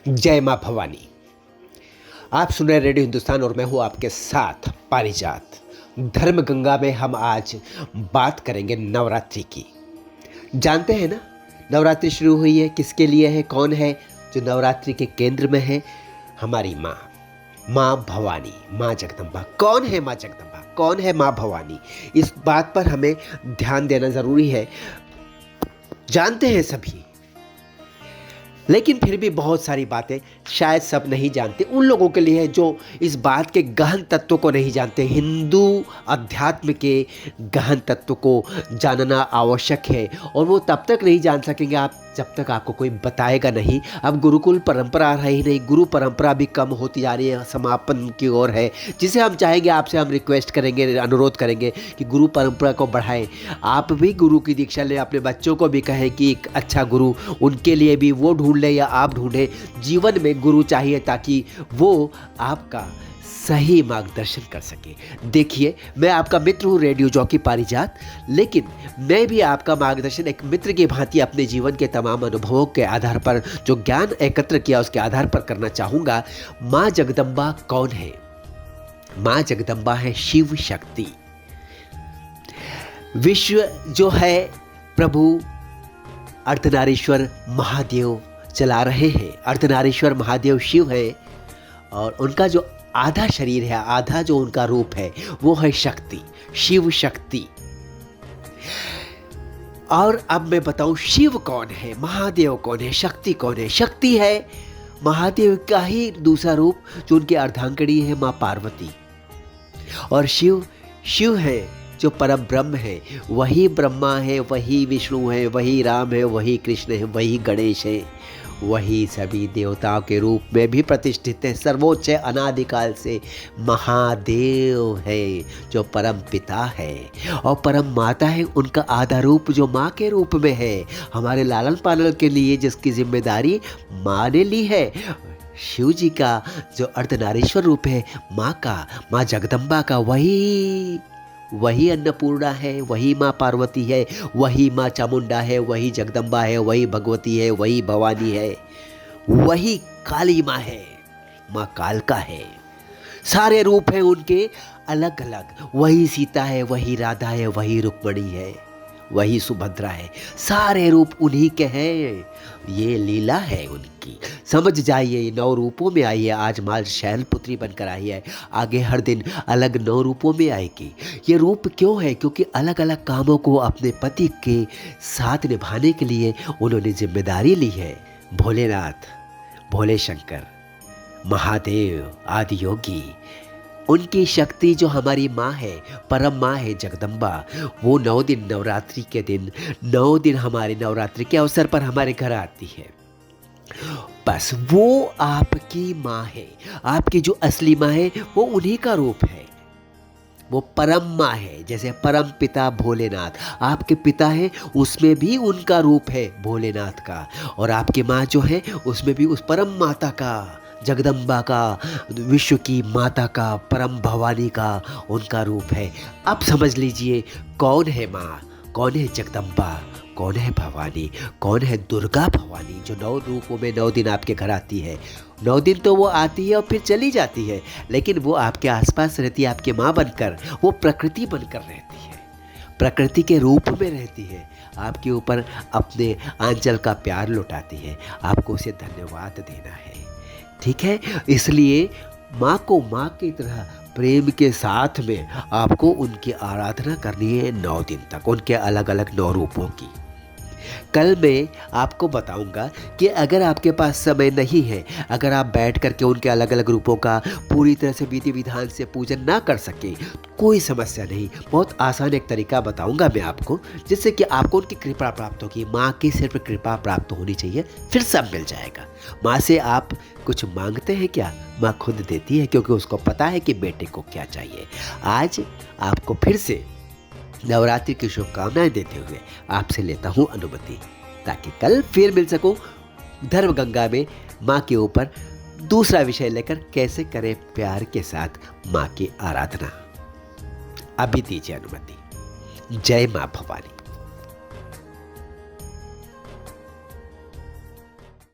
जय माँ भवानी। आप सुन रहे रेडियो हिंदुस्तान और मैं हूँ आपके साथ पारिजात। धर्म गंगा में हम आज बात करेंगे नवरात्रि की। जानते हैं ना, नवरात्रि शुरू हुई है, किसके लिए है, कौन है जो नवरात्रि के केंद्र में है? हमारी माँ, माँ भवानी, माँ जगदम्बा। कौन है माँ जगदम्बा, कौन है माँ भवानी? इस बात पर हमें ध्यान देना ज़रूरी है। जानते हैं सभी, लेकिन फिर भी बहुत सारी बातें शायद सब नहीं जानते। उन लोगों के लिए है जो इस बात के गहन तत्व को नहीं जानते। हिंदू अध्यात्म के गहन तत्व को जानना आवश्यक है, और वो तब तक नहीं जान सकेंगे आप जब तक आपको कोई बताएगा नहीं। अब गुरुकुल परंपरा रही नहीं, गुरु परंपरा भी कम होती जा रही है, समापन की ओर है, जिसे हम चाहेंगे, आपसे हम रिक्वेस्ट करेंगे, अनुरोध करेंगे कि गुरु परंपरा को बढ़ाएं। आप भी गुरु की दीक्षा लें, अपने बच्चों को भी कहें कि एक अच्छा गुरु उनके लिए भी वो ढूंढ ले या आप ढूंढें। जीवन में गुरु चाहिए ताकि वो आपका सही मार्गदर्शन कर सके। देखिए, मैं आपका मित्र हूँ रेडियो जॉकी पारिजात, लेकिन मैं भी आपका मार्गदर्शन एक मित्र की भांति अपने जीवन के तमाम अनुभवों के आधार पर, जो ज्ञान एकत्र किया उसके आधार पर करना चाहूँगा। माँ जगदम्बा कौन है? माँ जगदम्बा है शिव शक्ति। विश्व जो है प्रभु अर्धनारीश्वर महादेव चला रहे हैं। अर्धनारीश्वर महादेव शिव है, और उनका जो आधा शरीर है, आधा जो उनका रूप है, वो है शक्ति, शिव शक्ति। और अब मैं बताऊं शिव कौन है, महादेव कौन है, शक्ति कौन है। शक्ति है महादेव का ही दूसरा रूप, जो उनकी अर्धांगिनी है माँ पार्वती। और शिव है जो परम ब्रह्म है, वही ब्रह्मा है, वही विष्णु है, वही राम है, वही कृष्ण है, वही गणेश है, वही सभी देवताओं के रूप में भी प्रतिष्ठित है। सर्वोच्च अनादिकाल से महादेव है जो परम पिता है, और परम माता है उनका आधा रूप जो माँ के रूप में है। हमारे लालन पालन के लिए जिसकी जिम्मेदारी माँ ने ली है, शिव जी का जो अर्धनारीश्वर रूप है माँ का, माँ जगदम्बा का, वही अन्नपूर्णा है, वही माँ पार्वती है, वही माँ चामुंडा है, वही जगदम्बा है, वही भगवती है, वही भवानी है, वही काली माँ है, माँ कालका है। सारे रूप हैं उनके अलग अलग। वही सीता है, वही राधा है, वही रुक्मणी है, वही सुभद्रा है। सारे रूप उन्हीं के हैं। ये लीला है उनकी। समझ जाइए, 9 रूपों में आई है। आज माँ शैलपुत्री बनकर आई है, आगे हर दिन अलग 9 रूपों में आएगी। ये रूप क्यों है? क्योंकि अलग अलग कामों को अपने पति के साथ निभाने के लिए उन्होंने जिम्मेदारी ली है। भोलेनाथ, भोले शंकर, महादेव, आदि योगी, उनकी शक्ति जो हमारी माँ है, परम माँ है जगदम्बा, वो 9 दिन नवरात्रि के दिन, 9 दिन हमारे नवरात्रि के अवसर पर हमारे घर आती है। बस वो आपकी माँ है। आपकी जो असली माँ है वो उन्हीं का रूप है, वो परम माँ है। जैसे परम पिता भोलेनाथ आपके पिता है, उसमें भी उनका रूप है भोलेनाथ का, और आपकी माँ जो है उसमें भी उस परम माता का, जगदम्बा का, विश्व की माता का, परम भवानी का उनका रूप है। अब समझ लीजिए कौन है माँ, कौन है जगदम्बा, कौन है भवानी, कौन है दुर्गा भवानी, जो 9 रूपों में 9 दिन आपके घर आती है। 9 दिन तो वो आती है और फिर चली जाती है, लेकिन वो आपके आसपास रहती है, आपकी माँ बनकर, वो प्रकृति बनकर रहती है, प्रकृति के रूप में रहती है, आपके ऊपर अपने आंचल का प्यार लुटाती है। आपको उसे धन्यवाद देना है, ठीक है? इसलिए माँ को माँ की तरह प्रेम के साथ में आपको उनकी आराधना करनी है 9 दिन तक, उनके अलग अलग 9 रूपों की। कल मैं आपको बताऊंगा कि अगर आपके पास समय नहीं है, अगर आप बैठ करके उनके अलग अलग रूपों का पूरी तरह से विधि विधान से पूजन ना कर सके, कोई समस्या नहीं। बहुत आसान एक तरीका बताऊंगा मैं आपको, जिससे कि आपको उनकी कृपा प्राप्त होगी। माँ की सिर्फ कृपा प्राप्त होनी चाहिए, फिर सब मिल जाएगा। माँ से आप कुछ मांगते हैं क्या? माँ खुद देती है, क्योंकि उसको पता है कि बेटे को क्या चाहिए। आज आपको फिर से नवरात्रि की शुभकामनाएं देते हुए आपसे लेता हूं अनुमति, ताकि कल फिर मिल सकूं धर्म गंगा में माँ के ऊपर दूसरा विषय लेकर, कैसे करें प्यार के साथ माँ की आराधना। अभी दीजिए अनुमति। जय माँ भवानी।